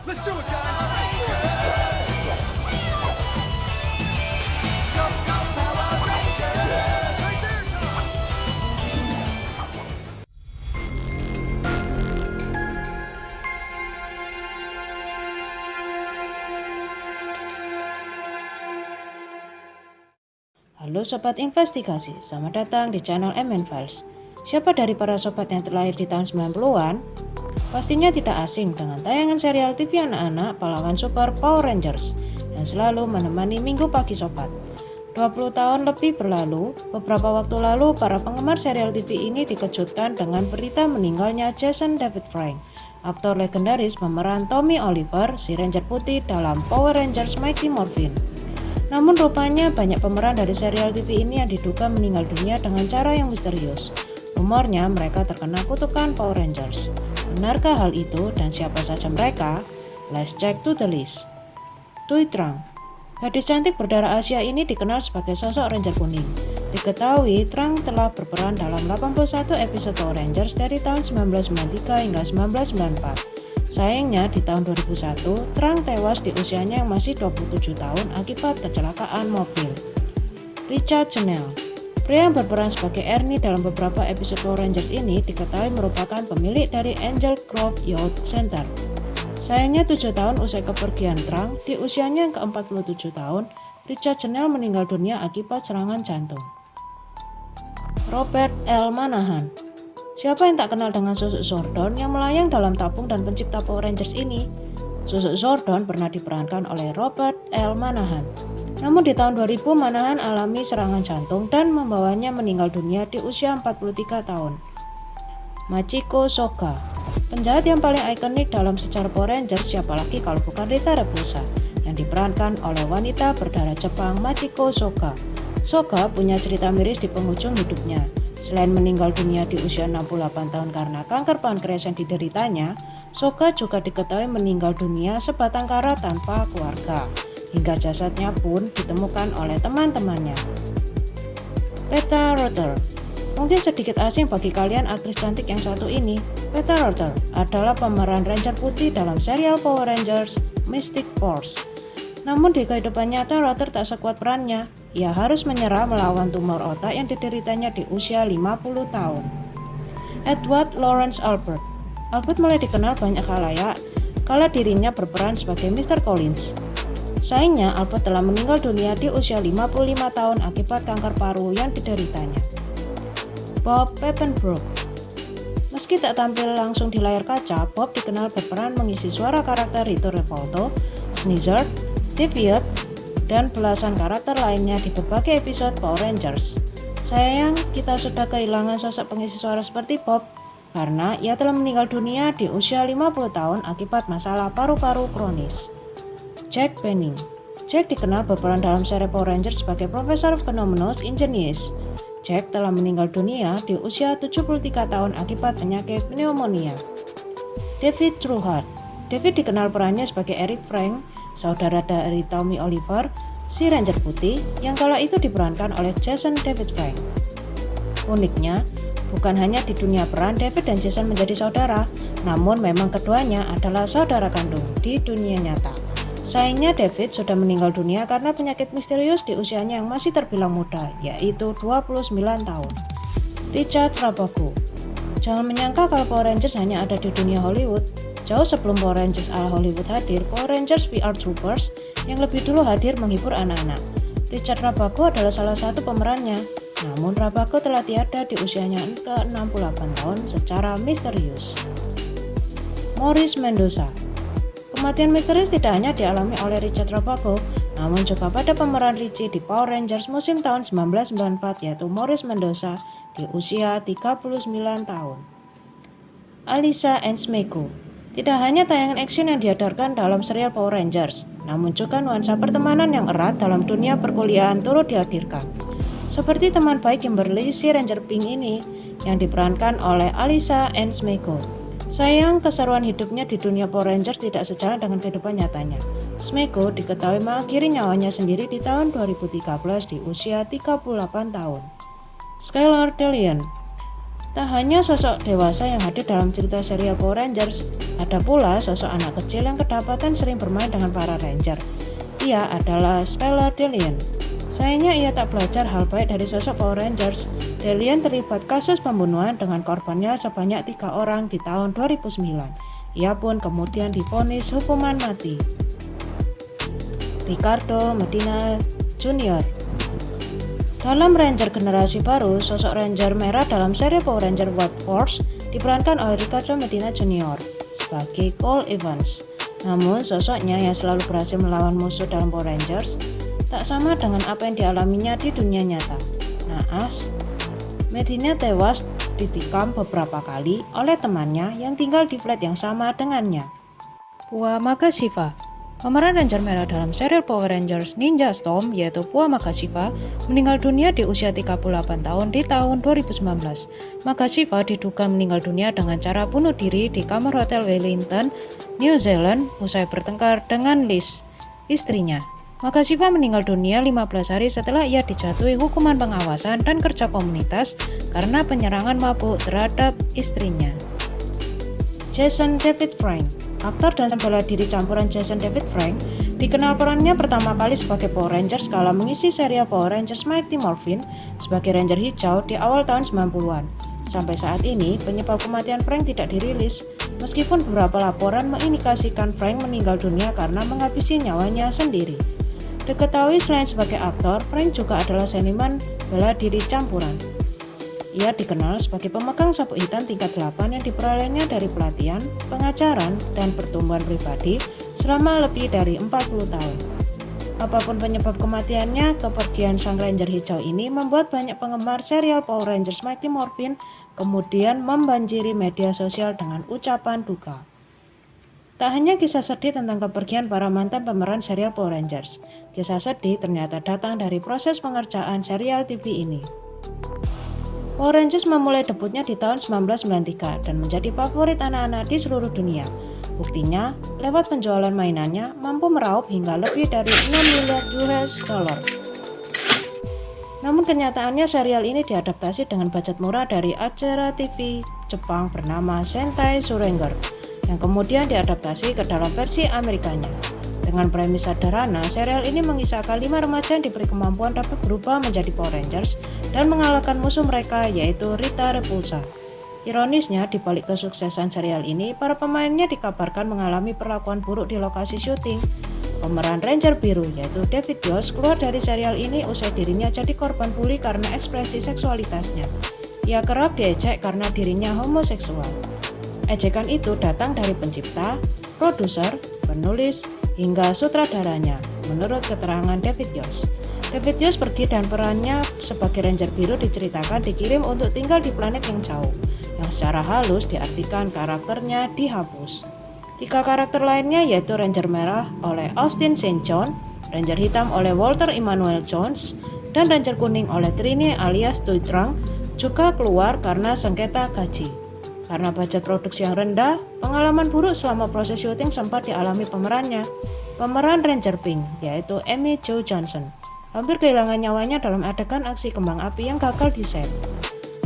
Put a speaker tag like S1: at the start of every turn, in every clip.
S1: Let's do it, guys! Go, go, Power Rangers! Right there, Tom!
S2: Halo Sobat Investigasi, selamat datang di channel MN Files. Siapa dari para sobat yang terlahir di tahun 90-an? Pastinya tidak asing dengan tayangan serial TV anak-anak pahlawan super Power Rangers yang selalu menemani minggu pagi sobat. 20 tahun lebih berlalu, beberapa waktu lalu para penggemar serial TV ini dikejutkan dengan berita meninggalnya Jason David Frank, aktor legendaris pemeran Tommy Oliver, si Ranger putih dalam Power Rangers Mighty Morphin. Namun rupanya banyak pemeran dari serial TV ini yang diduga meninggal dunia dengan cara yang misterius. Rumornya mereka terkena kutukan Power Rangers. Benarkah hal itu dan siapa saja mereka? Let's check to the list. Tui Trang. Gadis cantik berdarah Asia ini dikenal sebagai sosok Ranger kuning. Diketahui Trang telah berperan dalam 81 episode Power Rangers dari tahun 1993 hingga 1994. Sayangnya di tahun 2001, Trang tewas di usianya yang masih 27 tahun akibat kecelakaan mobil. Richard Channel. Pria yang berperan sebagai Ernie dalam beberapa episode Power Rangers ini diketahui merupakan pemilik dari Angel Grove Youth Center. Sayangnya 7 tahun usai kepergian Trang, di usianya yang ke-47 tahun, Richard Channel meninggal dunia akibat serangan jantung. Robert L. Manahan. Siapa yang tak kenal dengan sosok Zordon yang melayang dalam tabung dan pencipta Power Rangers ini? Sosok Zordon pernah diperankan oleh Robert L. Manahan. Namun di tahun 2000 Manahan alami serangan jantung dan membawanya meninggal dunia di usia 43 tahun. Machiko Soga. Penjahat yang paling ikonik dalam sejarah Power Rangers siapa lagi kalau bukan Rita Repulsa yang diperankan oleh wanita berdarah Jepang Machiko Soga. Soga punya cerita miris di penghujung hidupnya. Selain meninggal dunia di usia 68 tahun karena kanker pankreas yang dideritanya, Soga juga diketahui meninggal dunia sebatang kara tanpa keluarga, hingga jasadnya pun ditemukan oleh teman-temannya. Petra Rother. Mungkin sedikit asing bagi kalian aktris cantik yang satu ini. Petra Rother adalah pemeran Ranger putih dalam serial Power Rangers Mystic Force. Namun di kehidupan nyata Rother tak sekuat perannya. Ia harus menyerah melawan tumor otak yang dideritanya di usia 50 tahun. Edward Lawrence Albert. Albert mulai dikenal banyak khalayak kala dirinya berperan sebagai Mr. Collins. Sayangnya Albert telah meninggal dunia di usia 55 tahun akibat kanker paru yang dideritanya. Bob Papenbrook. Meski tak tampil langsung di layar kaca, Bob dikenal berperan mengisi suara karakter Rito Revolto, Sneezer, Deviant, dan belasan karakter lainnya di berbagai episode Power Rangers. Sayang, kita sudah kehilangan sosok pengisi suara seperti Bob, karena ia telah meninggal dunia di usia 50 tahun akibat masalah paru-paru kronis. Jack Benning. Jack dikenal berperan dalam seri Power Rangers sebagai Profesor Phenomenus Ingenious. Jack telah meninggal dunia di usia 73 tahun akibat penyakit pneumonia. David Trueheart. David dikenal perannya sebagai Eric Frank, saudara dari Tommy Oliver, si Ranger putih yang kala itu diperankan oleh Jason David Frank. Uniknya, bukan hanya di dunia peran David dan Jason menjadi saudara, namun memang keduanya adalah saudara kandung di dunia nyata. Sayangnya David sudah meninggal dunia karena penyakit misterius di usianya yang masih terbilang muda, yaitu 29 tahun. Richard Rabago. Jangan menyangka kalau Power Rangers hanya ada di dunia Hollywood. Jauh sebelum Power Rangers ala Hollywood hadir, Power Rangers VR Troopers yang lebih dulu hadir menghibur anak-anak. Richard Rabago adalah salah satu pemerannya. Namun Rabago telah tiada di usianya ke-68 tahun secara misterius. Maurice Mendoza. Kematian misterius tidak hanya dialami oleh Richard Rabago, namun juga pada pemeran Richie di Power Rangers musim tahun 1994 yaitu Maurice Mendoza di usia 39 tahun. Alisa and Smeko. Tidak hanya tayangan action yang diedarkan dalam serial Power Rangers, namun juga nuansa pertemanan yang erat dalam dunia perkuliahan turut dihadirkan. Seperti teman baik Kimberly, si Ranger Pink ini, yang diperankan oleh Alisa and Smeko. Sayang, keseruan hidupnya di dunia Power Rangers tidak sejalan dengan kehidupan nyatanya. Smeko diketahui mengakhiri nyawanya sendiri di tahun 2013 di usia 38 tahun. Skylar Delian. Tak hanya sosok dewasa yang hadir dalam cerita serial Power Rangers, ada pula sosok anak kecil yang kedapatan sering bermain dengan para Ranger. Ia adalah Skylar Delian. Sayangnya ia tak belajar hal baik dari sosok Power Rangers. Delian terlibat kasus pembunuhan dengan korbannya sebanyak 3 orang di tahun 2009. Ia pun kemudian divonis hukuman mati. Ricardo Medina Jr. Dalam Ranger generasi baru, sosok Ranger merah dalam seri Power Ranger White Force diperankan oleh Ricardo Medina Jr. sebagai Cole Evans. Namun, sosoknya yang selalu berhasil melawan musuh dalam Power Rangers tak sama dengan apa yang dialaminya di dunia nyata. Naas, Medina tewas ditikam beberapa kali oleh temannya yang tinggal di flat yang sama dengannya. Pua Magasiva. Pemeran Ranger merah dalam serial Power Rangers Ninja Storm yaitu Pua Magasiva meninggal dunia di usia 38 tahun di tahun 2019. Magasiva diduga meninggal dunia dengan cara bunuh diri di kamar Hotel Wellington, New Zealand usai bertengkar dengan Liz, istrinya. Magasiva meninggal dunia 15 hari setelah ia dijatuhi hukuman pengawasan dan kerja komunitas karena penyerangan mabuk terhadap istrinya. Jason David Frank. Aktor dan bela diri campuran Jason David Frank dikenal perannya pertama kali sebagai Power Rangers kala mengisi serial Power Rangers Mighty Morphin sebagai Ranger hijau di awal tahun 90-an. Sampai saat ini, penyebab kematian Frank tidak dirilis, meskipun beberapa laporan mengindikasikan Frank meninggal dunia karena menghabisi nyawanya sendiri. Diketahui selain sebagai aktor, Frank juga adalah seniman bela diri campuran. Ia dikenal sebagai pemegang sabuk hitam tingkat 8 yang diperolehnya dari pelatihan, pengajaran, dan pertumbuhan pribadi selama lebih dari 40 tahun. Apapun penyebab kematiannya, kepergian sang Ranger hijau ini membuat banyak penggemar serial Power Rangers Mighty Morphin kemudian membanjiri media sosial dengan ucapan duka. Tak hanya kisah sedih tentang kepergian para mantan pemeran serial Power Rangers, kisah sedih ternyata datang dari proses pengerjaan serial TV ini. Power Rangers memulai debutnya di tahun 1993 dan menjadi favorit anak-anak di seluruh dunia. Buktinya, lewat penjualan mainannya mampu meraup hingga lebih dari 6 miliar US dollar. Namun kenyataannya serial ini diadaptasi dengan budget murah dari acara TV Jepang bernama Sentai Suranger, yang kemudian diadaptasi ke dalam versi Amerikanya. Dengan premis sederhana, serial ini mengisahkan 5 remaja yang diberi kemampuan dapat berubah menjadi Power Rangers dan mengalahkan musuh mereka yaitu Rita Repulsa. Ironisnya, di balik kesuksesan serial ini, para pemainnya dikabarkan mengalami perlakuan buruk di lokasi syuting. Pemeran Ranger biru yaitu David Yost keluar dari serial ini usai dirinya jadi korban bully karena ekspresi seksualitasnya. Ia kerap diejek karena dirinya homoseksual. Ejekan itu datang dari pencipta, produser, penulis, hingga sutradaranya, menurut keterangan David Yost. David Yost pergi dan perannya sebagai Ranger biru diceritakan dikirim untuk tinggal di planet yang jauh, yang secara halus diartikan karakternya dihapus. 3 karakter lainnya yaitu Ranger merah oleh Austin St. John, Ranger hitam oleh Walter Emmanuel Jones, dan Ranger kuning oleh Trini alias Tuitrang juga keluar karena sengketa gaji. Karena budget produksi yang rendah, pengalaman buruk selama proses syuting sempat dialami pemerannya. Pemeran Ranger Pink, yaitu Amy Jo Johnson, hampir kehilangan nyawanya dalam adegan aksi kembang api yang gagal di set.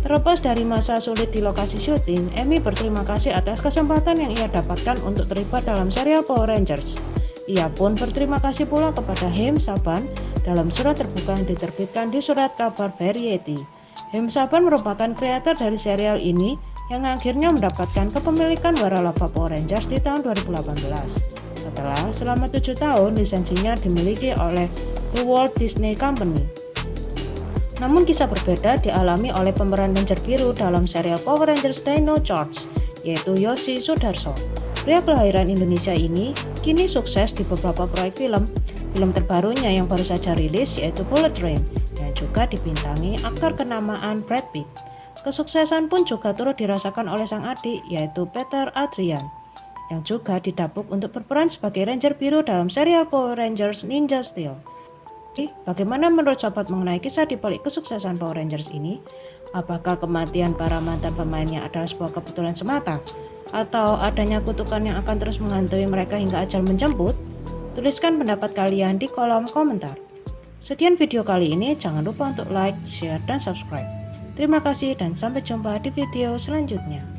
S2: Terlepas dari masa sulit di lokasi syuting, Amy berterima kasih atas kesempatan yang ia dapatkan untuk terlibat dalam serial Power Rangers. Ia pun berterima kasih pula kepada Haim Saban dalam surat terbuka yang diterbitkan di surat kabar Variety. Haim Saban merupakan kreator dari serial ini yang akhirnya mendapatkan kepemilikan waralaba Power Rangers di tahun 2018. Setelah selama 7 tahun lisensinya dimiliki oleh The Walt Disney Company. Namun kisah berbeda dialami oleh pemeran Ranger biru dalam serial Power Rangers Dino Charge, yaitu Yoshi Sudarso. Pria kelahiran Indonesia ini kini sukses di beberapa proyek film. Film terbarunya yang baru saja rilis yaitu Bullet Train, yang juga dibintangi aktor kenamaan Brad Pitt. Kesuksesan pun juga turut dirasakan oleh sang adik yaitu Peter Adrian, yang juga didapuk untuk berperan sebagai Ranger biru dalam serial Power Rangers Ninja Steel. Bagaimana menurut sobat mengenai kisah di balik kesuksesan Power Rangers ini? Apakah kematian para mantan pemainnya adalah sebuah kebetulan semata? Atau adanya kutukan yang akan terus menghantui mereka hingga ajal menjemput? Tuliskan pendapat kalian di kolom komentar. Sekian video kali ini, jangan lupa untuk like, share, dan subscribe. Terima kasih dan sampai jumpa di video selanjutnya.